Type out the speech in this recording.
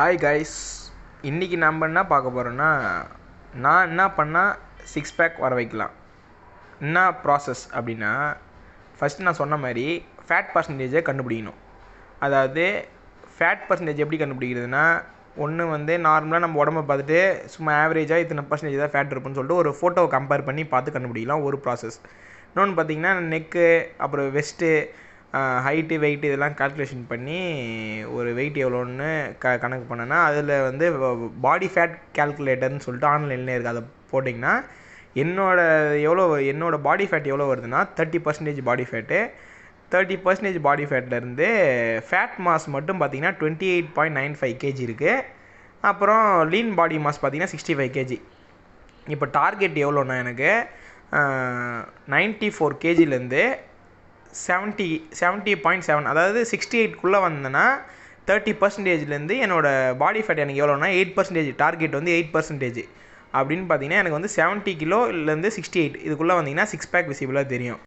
Hi guys, இன்றைக்கி நம்ம என்ன பார்க்க போகிறோன்னா, நான் என்ன பண்ணால் சிக்ஸ் பேக் வர வைக்கலாம். என்ன ப்ராசஸ் அப்படின்னா, ஃபஸ்ட்டு நான் சொன்ன மாதிரி ஃபேட் பர்சன்டேஜை கண்டுபிடிக்கணும். அதாவது ஃபேட் பர்சன்டேஜ் எப்படி கண்டுபிடிக்கிறதுனா, ஒன்று வந்து நார்மலாக நம்ம உடம்பை பார்த்துட்டு சும்மா ஆவரேஜாக இத்தனை பர்சன்டேஜ் தான் ஃபேட் இருப்புன்னு சொல்லிட்டு ஒரு ஃபோட்டோவை கம்பேர் பண்ணி பார்த்து கண்டுபிடிக்கலாம், ஒரு ப்ராசஸ். இன்னொன்று பார்த்திங்கன்னா, நெக்கு, அப்புறம் வெஸ்ட்டு, ஹைட்டு, வெயிட்டு இதெல்லாம் கால்குலேஷன் பண்ணி ஒரு வெயிட் எவ்வளோன்னு கணக்கு பண்ணேன்னா, அதில் வந்து பாடி ஃபேட் கேல்குலேட்டர்னு சொல்லிட்டு ஆன்லைன்லேயே இருக்குது. அதை போட்டிங்கன்னா என்னோடய பாடி ஃபேட் எவ்வளோ வருதுன்னா 30% பாடி ஃபேட்டு. 30% பாடி ஃபேட்லேருந்து ஃபேட் மாஸ் மட்டும் பார்த்திங்கன்னா 28.95 kg இருக்குது. அப்புறம் லீன் பாடி மாஸ் பார்த்திங்கன்னா 65 kg. இப்போ டார்கெட் எவ்வளோன்னா எனக்கு 94 kgலேருந்து 70.7, அதாவது 68க்குள்ளே வந்தேன்னா 30%லேருந்து என்னோடய பாடி ஃபேட் எனக்கு எவ்வளோனா 8%. டார்கெட் வந்து 8% அப்படின்னு பார்த்தீங்கன்னா எனக்கு வந்து 70 கிலோலேருந்து 68 இதுக்குள்ளே வந்தீங்கன்னா சிக்ஸ் பேக் விசிபிளாக தெரியும்.